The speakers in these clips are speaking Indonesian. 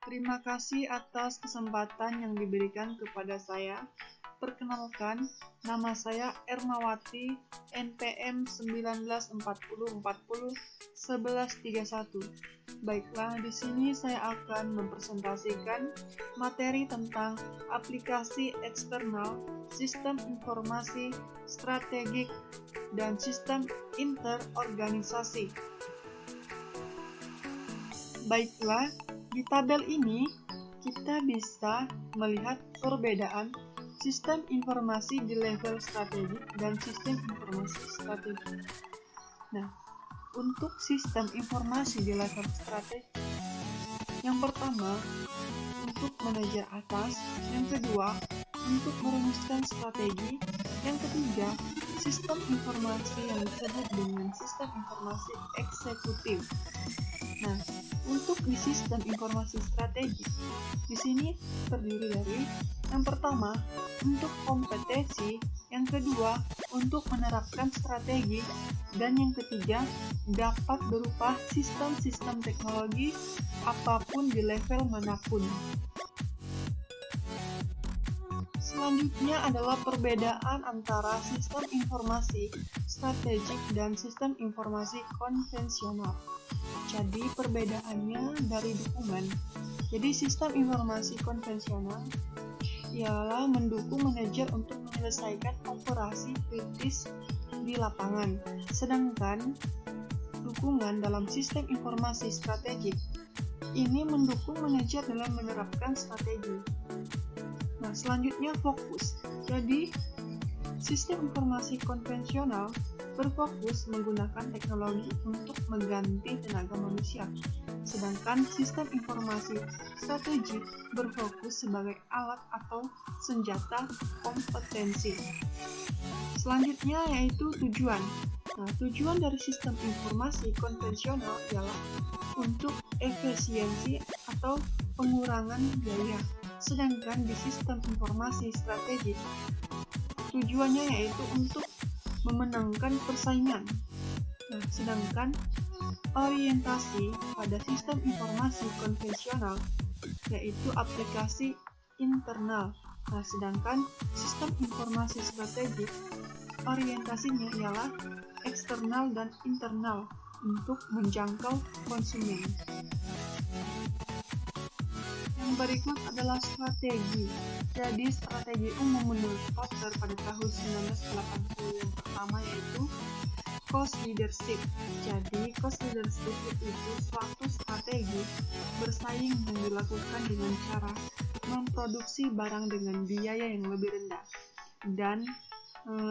Terima kasih atas kesempatan yang diberikan kepada saya. Perkenalkan, nama saya Ermawati, NPM 1940401131. Baiklah, di sini saya akan mempresentasikan materi tentang aplikasi eksternal, sistem informasi strategik, dan sistem interorganisasi. Baiklah, di tabel ini kita bisa melihat perbedaan sistem informasi di level strategik dan sistem informasi strategik. Nah, untuk sistem informasi di level strategik, yang pertama untuk manajer atas, yang kedua untuk merumuskan strategi, yang ketiga sistem informasi yang disebut dengan sistem informasi eksekutif. Nah, untuk di sistem informasi strategis, di sini terdiri dari yang pertama untuk kompetensi, yang kedua untuk menerapkan strategi, dan yang ketiga dapat berupa sistem-sistem teknologi apapun di level manapun. Selanjutnya adalah perbedaan antara sistem informasi strategik dan sistem informasi konvensional. Jadi perbedaannya dari dukungan. Jadi sistem informasi konvensional ialah mendukung manajer untuk menyelesaikan operasi kritis di lapangan. Sedangkan dukungan dalam sistem informasi strategik ini mendukung manajer dalam menerapkan strategi. Nah, selanjutnya fokus. Jadi sistem informasi konvensional berfokus menggunakan teknologi untuk mengganti tenaga manusia, sedangkan sistem informasi strategik berfokus sebagai alat atau senjata kompetensi. Selanjutnya yaitu tujuan. Nah, tujuan dari sistem informasi konvensional ialah untuk efisiensi atau pengurangan biaya, sedangkan di sistem informasi strategik tujuannya yaitu untuk memenangkan persaingan. Nah, sedangkan orientasi pada sistem informasi konvensional yaitu aplikasi internal. Nah, sedangkan sistem informasi strategik orientasinya ialah eksternal dan internal untuk menjangkau konsumen. Yang berikut adalah strategi. Jadi strategi umum menurut Porter pada tahun 1980 yang pertama yaitu cost leadership. Jadi cost leadership itu suatu strategi bersaing yang dilakukan dengan cara memproduksi barang dengan biaya yang lebih rendah dan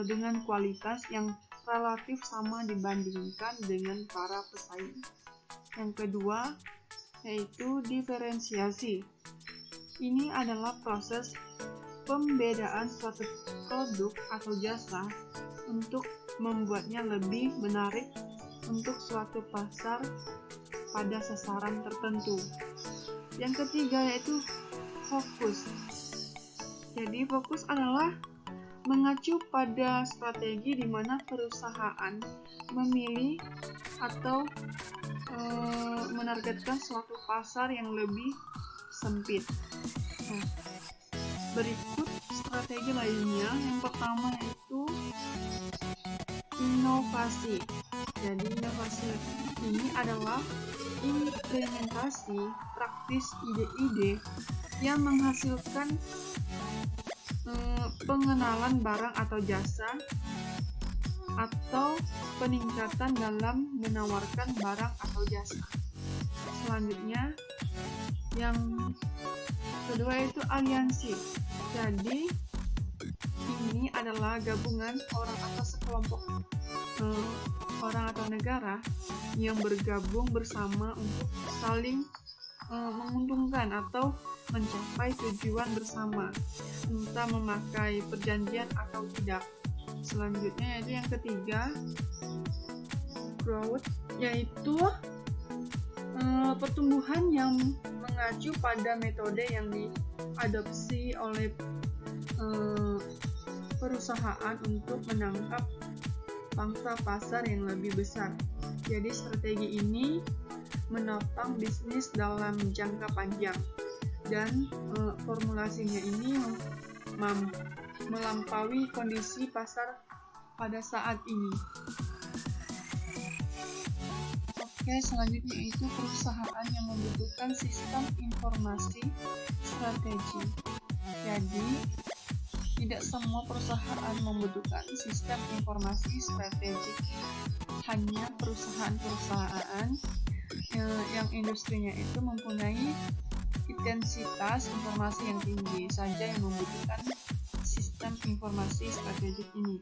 dengan kualitas yang relatif sama dibandingkan dengan para pesaing. Yang kedua yaitu diferensiasi. Ini adalah proses pembedaan suatu produk atau jasa untuk membuatnya lebih menarik untuk suatu pasar pada sasaran tertentu. Yang ketiga yaitu fokus. Jadi fokus adalah mengacu pada strategi di mana perusahaan memilih atau menargetkan suatu pasar yang lebih sempit. Nah, berikut strategi lainnya. Yang pertama yaitu inovasi. Jadi inovasi ini adalah implementasi praktis ide-ide yang menghasilkan pengenalan barang atau jasa atau peningkatan dalam menawarkan barang atau jasa. Selanjutnya yang kedua itu aliansi. Jadi ini adalah gabungan orang atau sekelompok orang atau negara yang bergabung bersama untuk saling menguntungkan atau mencapai tujuan bersama, entah memakai perjanjian atau tidak. Selanjutnya yaitu yang ketiga growth, yaitu pertumbuhan yang mengacu pada metode yang diadopsi oleh perusahaan untuk menangkap pangsa pasar yang lebih besar. Jadi strategi ini menopang bisnis dalam jangka panjang, dan formulasinya ini melampaui kondisi pasar pada saat ini. Oke, selanjutnya itu perusahaan yang membutuhkan sistem informasi strategi. Jadi, tidak semua perusahaan membutuhkan sistem informasi strategik. Hanya perusahaan-perusahaan yang industrinya itu mempunyai intensitas informasi yang tinggi saja yang membutuhkan sistem informasi strategik ini.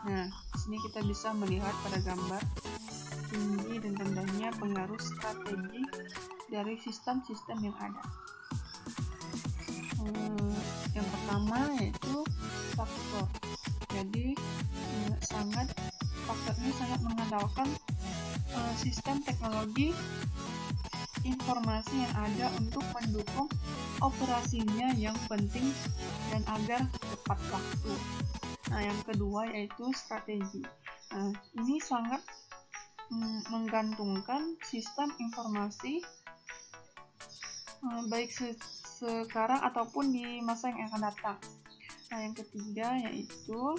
Nah, di sini kita bisa melihat pada gambar tinggi dan rendahnya pengaruh strategi dari sistem-sistem yang ada. Yang pertama yaitu faktor. Jadi faktornya sangat mengandalkan sistem teknologi informasi yang ada untuk mendukung operasinya yang penting dan agar tepat waktu. Nah, yang kedua yaitu strategi. Nah, ini sangat menggantungkan sistem informasi baik sekarang ataupun di masa yang akan datang. Nah, yang ketiga yaitu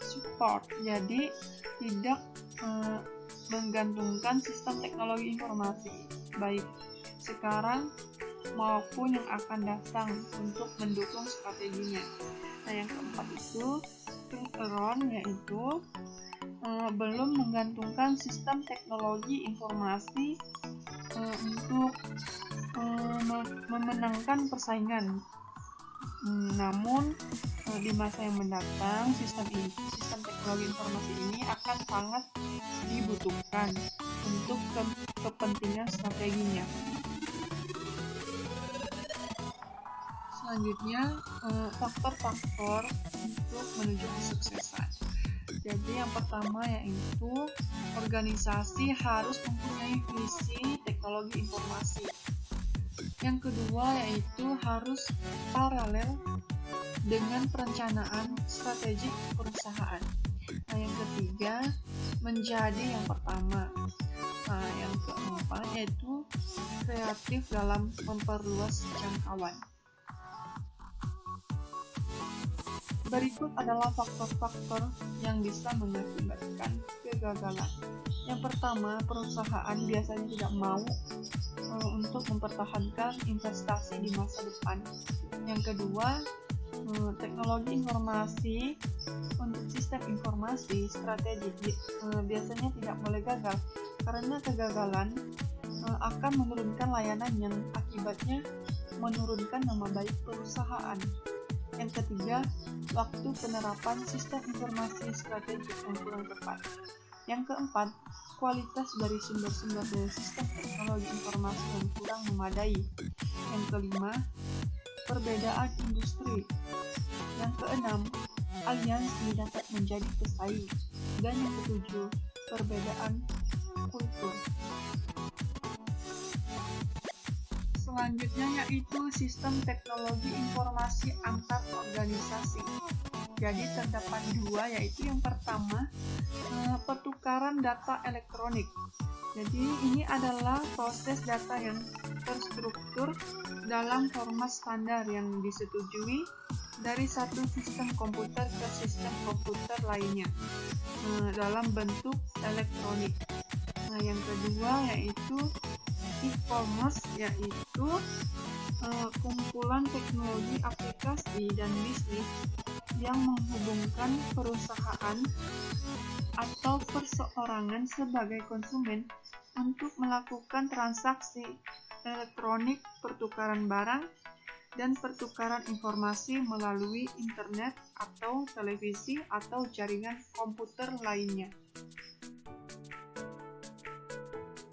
support. Jadi tidak menggantungkan sistem teknologi informasi baik sekarang maupun yang akan datang untuk mendukung strateginya. Nah, yang keempat itu turn around, yaitu belum menggantungkan sistem teknologi informasi untuk memenangkan persaingan. Namun di masa yang mendatang sistem teknologi informasi ini akan sangat dibutuhkan untuk kepentingan strateginya. Selanjutnya faktor-faktor untuk menuju kesuksesan. Jadi yang pertama yaitu organisasi harus mempunyai visi teknologi informasi. Yang kedua yaitu harus paralel dengan perencanaan strategik perusahaan. Nah, yang ketiga menjadi yang pertama. Nah, yang keempat yaitu kreatif dalam memperluas jangkauan. Berikut adalah faktor-faktor yang bisa mengakibatkan kegagalan. Yang pertama, perusahaan biasanya tidak mau untuk mempertahankan investasi di masa depan. Yang kedua, teknologi informasi untuk sistem informasi strategik biasanya tidak boleh gagal, karena kegagalan akan menurunkan layanan yang akibatnya menurunkan nama baik perusahaan. Yang ketiga, waktu penerapan sistem informasi strategik yang kurang tepat. Yang keempat, kualitas dari sumber-sumber dari sistem teknologi informasi yang kurang memadai. Yang kelima, perbedaan industri. Yang keenam, aliansi dapat menjadi pesaing. Dan yang ketujuh, perbedaan kultur. Selanjutnya yaitu sistem teknologi informasi antar organisasi. Jadi terdapat dua, yaitu yang pertama pertukaran data elektronik. Jadi ini adalah proses data yang terstruktur dalam format standar yang disetujui dari satu sistem komputer ke sistem komputer lainnya dalam bentuk elektronik. Nah, yang kedua yaitu e-commerce, yaitu kumpulan teknologi aplikasi dan bisnis yang menghubungkan perusahaan atau perseorangan sebagai konsumen untuk melakukan transaksi elektronik, pertukaran barang, dan pertukaran informasi melalui internet atau televisi atau jaringan komputer lainnya.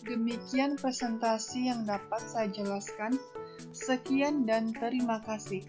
Demikian presentasi yang dapat saya jelaskan. Sekian dan terima kasih.